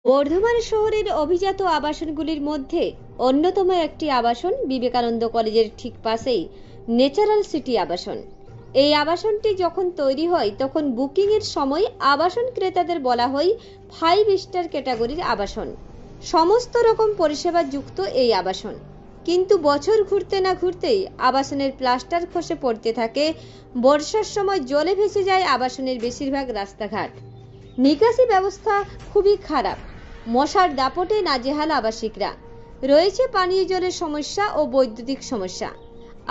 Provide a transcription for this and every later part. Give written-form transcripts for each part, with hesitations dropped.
বর্ধমান শহরের অভিজাত আবাসনগুলির মধ্যে অন্যতম একটি আবাসন বিবেকানন্দ কলেজের ঠিক পাশেই ন্যাচারাল সিটি আবাসন। এই আবাসনটি যখন তৈরি হয় তখন বুকিং এর সময় আবাসন ক্রেতাদের বলা হয় 5 স্টার ক্যাটাগরির আবাসন। সমস্ত রকম পরিষেবা যুক্ত এই আবাসন, কিন্তু বছর ঘুরতে না ঘুরতেই আবাসনের প্লাস্টার খসে পড়তে থাকে। বর্ষার সময় জলে ভেসে যায় আবাসনের বেশিরভাগ রাস্তাঘাট। নিকাশি ব্যবস্থা খুবই খারাপ। মশার দাপটে নাজেহাল আবাসিকরা। রয়েছে পানীয় জলের সমস্যা ও বৈদ্যুতিক সমস্যা।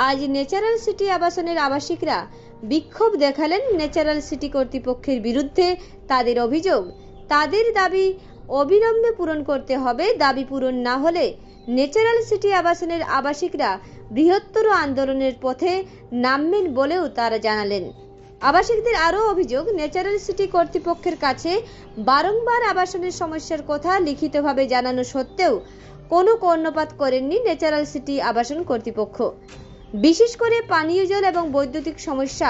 আজ ন্যাচারাল সিটি আবাসনের আবাসিকরা বিক্ষোভ দেখালেন ন্যাচারাল সিটি কর্তৃপক্ষের বিরুদ্ধে। তাদের অভিযোগ, তাদের দাবি অবিলম্বে পূরণ করতে হবে। দাবি পূরণ না হলে ন্যাচারাল সিটি আবাসনের আবাসিকরা বৃহত্তর আন্দোলনের পথে নামবেন বলেও তারা জানালেন। আবাসিকদের আরও অভিযোগ, ন্যাচারাল সিটি কর্তৃপক্ষের কাছে বারংবার আবাসনের সমস্যার কথা লিখিতভাবে জানানো সত্ত্বেও কোনো কর্ণপাত করেননি ন্যাচারাল সিটি আবাসন কর্তৃপক্ষ। বিশেষ করে পানীয় জল এবং বৈদ্যুতিক সমস্যা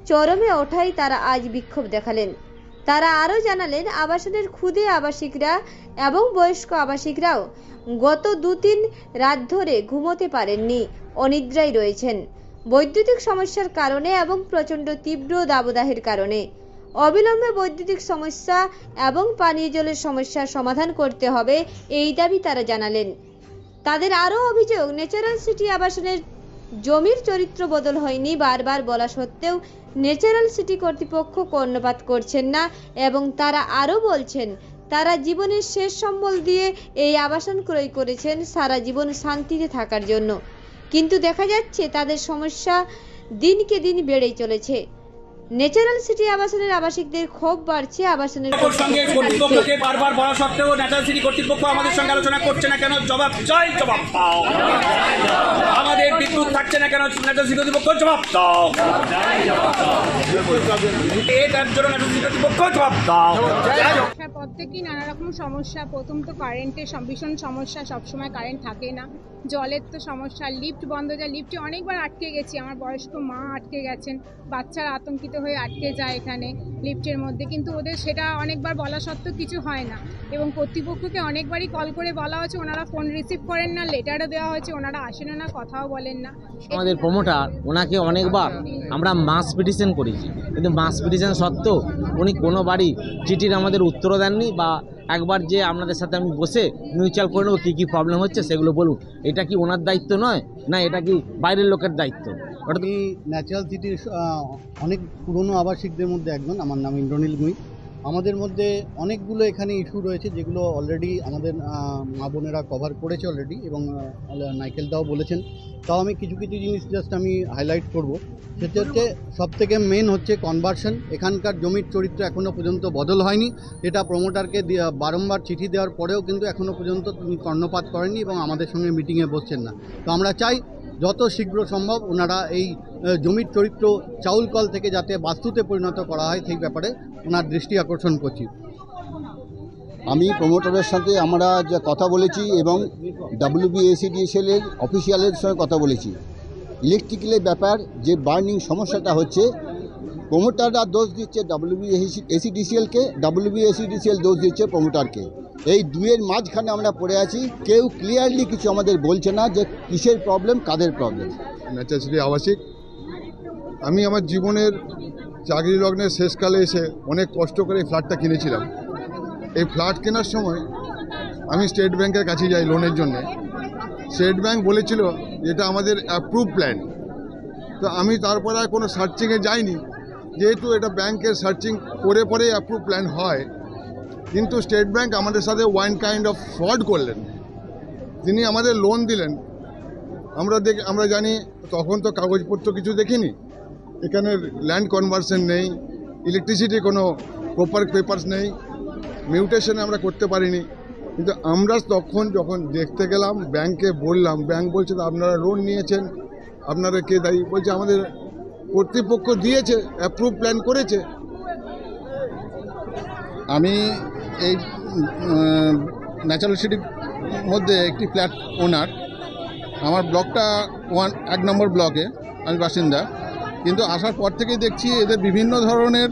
চরমে ওঠায় তারা আজ বিক্ষোভ দেখালেন। তারা আরও জানালেন, আবাসনের ক্ষুদে আবাসিকরা এবং বয়স্ক আবাসিকরাও গত 2-3 রাত ধরে ঘুমোতে পারেননি, অনিদ্রায় রয়েছেন। বৈদ্যুতিক সমস্যার কারণে এবং প্রচণ্ড তীব্র দাবদাহের কারণে অবিলম্বে বৈদ্যুতিক সমস্যা এবং পানীয় জলের সমস্যার সমাধান করতে হবে, এই দাবি তারা জানালেন। তাদের আরও অভিযোগ, ন্যাচারাল সিটি আবাসনের জমির চরিত্র বদল হয়নি। বারবার বলা সত্ত্বেও ন্যাচারাল সিটি কর্তৃপক্ষ কর্ণপাত করছেন না এবং তারা আরও বলছেন, তারা জীবনের শেষ সম্বল দিয়ে এই আবাসন ক্রয় করেছেন সারা জীবন শান্তিতে থাকার জন্য, কিন্তু দেখা যাচ্ছে তাদের সমস্যা দিনকে দিন বেড়েই চলেছে। ন্যাচারাল সিটি আবাসনের আবাসিকদের ক্ষোভ বাড়ছে। আবাসনের সঙ্গে কর্তৃপক্ষকে বারবার বলা সত্ত্বেও ন্যাচারাল সিটি কর্তৃপক্ষ আমাদের সঙ্গে আলোচনা করছে না কেন? জবাব চাই, জবাব দাও। আমাদের বিদ্যুৎ থাকছে না কেন? ন্যাচারাল সিটি কর্তৃপক্ষ জবাব দাও। এটার জন্য ন্যাচারাল সিটি কর্তৃপক্ষ জবাব দাও। প্রত্যেকই নানা রকম সমস্যা। প্রথম তো কারেন্টের ভীষণ সমস্যা, সবসময় কারেন্ট থাকে না। জলের তো সমস্যা, লিফট বন্ধ যায়। লিফটে অনেকবার আটকে গেছি, আমার বয়স্ক মা আটকে গেছেন, বাচ্চারা আতঙ্কিত হয়ে আটকে যায় এখানে লিফটের মধ্যে, কিন্তু ওদের সেটা অনেকবার বলা সত্ত্বেও কিছু হয় না। এবং কর্তৃপক্ষকে অনেকবারই কল করে বলা হয়েছে, ওনারা ফোন রিসিভ করেন না। লেটারও দেওয়া হয়েছে, ওনারা আসেন না, কথাও বলেন না। আমাদের প্রমোটার ওনাকে অনেকবার আমরা মাস পিটিশন করেছি, কিন্তু মাস পিটিশন সত্ত্বেও উনি কোনো বাড়ি চিঠির আমাদের উত্তরও দেননি, বা একবার যে আপনাদের সাথে আমি বসে মিউচুয়াল করে নেবো, কী প্রবলেম হচ্ছে সেগুলো বলুন। এটা কি ওনার দায়িত্ব নয়, না এটা কি বাইরের লোকের দায়িত্ব? আমি ন্যাচারাল সিটির অনেক পুরনো আবাসিকদের মধ্যে একজন। আমার নাম ইন্দ্রনীল গুই। আমাদের মধ্যে অনেকগুলো এখানে ইস্যু রয়েছে যেগুলো অলরেডি আমাদের মা বোনেরা কভার করেছে অলরেডি, এবং নাইকেলদাও বলেছেন। তাও আমি কিছু কিছু জিনিস জাস্ট আমি হাইলাইট করব। সেটা হচ্ছে সবথেকে মেন হচ্ছে কনভার্সন। এখানকার জমির চরিত্র এখনও পর্যন্ত বদল হয়নি। এটা প্রমোটারকে বারংবার চিঠি দেওয়ার পরেও কিন্তু এখনও পর্যন্ত তিনি কর্ণপাত করেননি এবং আমাদের সঙ্গে মিটিংয়ে বসছেন না। তো আমরা চাই যত শীঘ্র সম্ভব ওনারা এই জমির চরিত্র চাউল কল থেকে যাতে বাস্তুতে পরিণত করা হয় সেই ব্যাপারে ওনার দৃষ্টি আকর্ষণ করছি। আমি প্রমোটারের সাথে আমরা যে কথা বলেছি এবং WBACDSL এর অফিসিয়ালের সঙ্গে কথা বলেছি। ইলেকট্রিক্যালের ব্যাপার যে বার্নিং সমস্যাটা হচ্ছে, প্রমোটাররা দোষ দিচ্ছে WBACDSL-কে, WBACDSL দোষ দিচ্ছে প্রমোটারকে। এই দুয়ের মাঝখানে আমরা পড়ে আছি। কেউ ক্লিয়ারলি কিছু আমাদের বলছে না যে কিসের প্রবলেম, কাদের প্রবলেম। ন্যাচারাল সিটি আবাসিক, আমি আমার জীবনের চাকরি লগ্নের শেষকালে এসে অনেক কষ্ট করে এই ফ্ল্যাটটা কিনেছিলাম। এই ফ্ল্যাট কেনার সময় আমি স্টেট ব্যাংকের কাছে যাই লোনের জন্য। স্টেট ব্যাংক বলেছিল এটা আমাদের অ্যাপ্রুভ প্ল্যান। তো আমি তারপরে আর কোনো সার্চিংয়ে যাইনি, যেহেতু এটা ব্যাংকের সার্চিং করে পরে অ্যাপ্রুভ প্ল্যান হয়। কিন্তু স্টেট ব্যাংক আমাদের সাথে ওয়ান কাইন্ড অফ ফ্রড করলেন। তিনি আমাদের লোন দিলেন, আমরা জানি তখন তো কাগজপত্র কিছু দেখিনি। এখানে ল্যান্ড কনভার্সন নেই, ইলেকট্রিসিটি কোনো প্রপার পেপারস নেই, মিউটেশন আমরা করতে পারিনি। কিন্তু আমরা তখন যখন দেখতে গেলাম, ব্যাংকে বললাম, ব্যাংক বলছে আপনারা লোন নিয়েছেন, আপনারা কে দায়ী? বলছে আমাদের কর্তৃপক্ষ দিয়েছে, অ্যাপ্রুভ প্ল্যান করেছে। আমি এই ন্যাচারাল সিটির মধ্যে একটি ফ্ল্যাট ওনার। আমার ব্লকটা 1 নম্বর ব্লকে আমি বাসিন্দা, কিন্তু আসার পর থেকেই দেখছি এদের বিভিন্ন ধরনের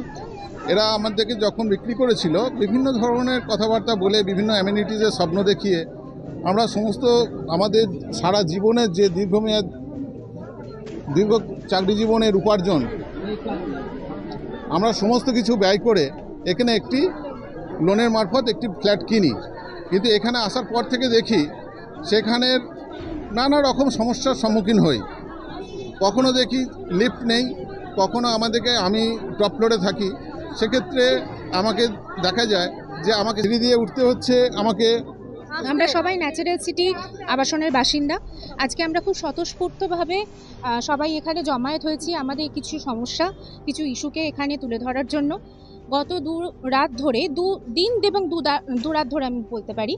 এরা আমাদেরকে যখন বিক্রি করেছিল বিভিন্ন ধরনের কথাবার্তা বলে বিভিন্ন অ্যামিনিটিজের স্বপ্ন দেখিয়ে আমরা সমস্ত আমাদের সারা জীবনের যে দীর্ঘ চাকরি জীবনের উপার্জন আমরা সমস্ত কিছু ব্যয় করে এখানে একটি লোনের মারফত একটি ফ্ল্যাট কিনি, কিন্তু এখানে আসার পর থেকে দেখি সেখানের নানা রকম সমস্যার সম্মুখীন হই। কখনো দেখি লিফট নেই, কখনো আমি টপ ফ্লোরে থাকি, সেক্ষেত্রে আমাকে দেখা যায় যে আমাকে সিঁড়ি দিয়ে উঠতে হচ্ছে। আমরা সবাই ন্যাচারাল সিটি আবাসনের বাসিন্দা। আজকে আমরা খুব স্বতঃস্ফূর্তভাবে সবাই এখানে জমায়েত হয়েছি আমাদের কিছু সমস্যা, কিছু ইস্যুকে এখানে তুলে ধরার জন্য। গত দু রাত ধরে আমি বলতে পারি,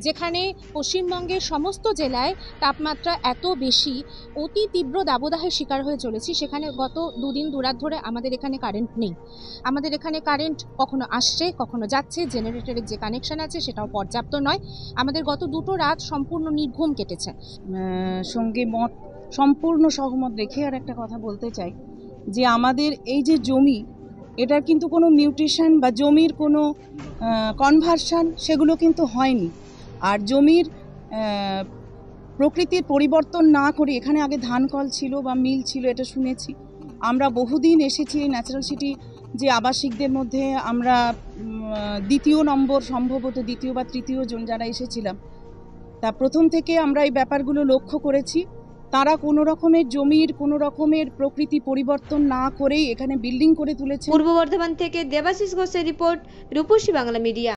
যেখানে পশ্চিমবঙ্গের সমস্ত জেলায় তাপমাত্রা এত বেশি, অতি তীব্র দাবদাহের শিকার হয়ে চলেছি, সেখানে গত দু রাত ধরে আমাদের এখানে কারেন্ট নেই। আমাদের এখানে কারেন্ট কখনো আসছে কখনো যাচ্ছে, জেনারেটরের যে কানেকশন আছে সেটাও পর্যাপ্ত নয়। আমাদের গত 2 রাত সম্পূর্ণ নির্ঘুম কেটেছে। সঙ্গে সম্পূর্ণ সহমত রেখে আর একটা কথা বলতে চাই যে আমাদের এই যে জমি, এটার কিন্তু কোনো মিউটেশন বা জমির কোনো কনভার্সন সেগুলো কিন্তু হয়নি। আর জমির প্রকৃতির পরিবর্তন না করে, এখানে আগে ধান কল ছিল বা মিল ছিল এটা শুনেছি, আমরা বহুদিন এসেছি এই ন্যাচারাল সিটি যে আবাসিকদের মধ্যে আমরা দ্বিতীয় নম্বর, সম্ভবত দ্বিতীয় বা তৃতীয় জন যারা এসেছিলাম, তা প্রথম থেকে আমরা এই ব্যাপারগুলো লক্ষ্য করেছি। তারা কোনো রকমের জমির কোনো রকমের প্রকৃতি পরিবর্তন না করেই এখানে বিল্ডিং করে তুলেছে। পূর্ব বর্ধমান থেকে দেবাশিস ঘোষের রিপোর্ট, রূপসী বাংলা মিডিয়া।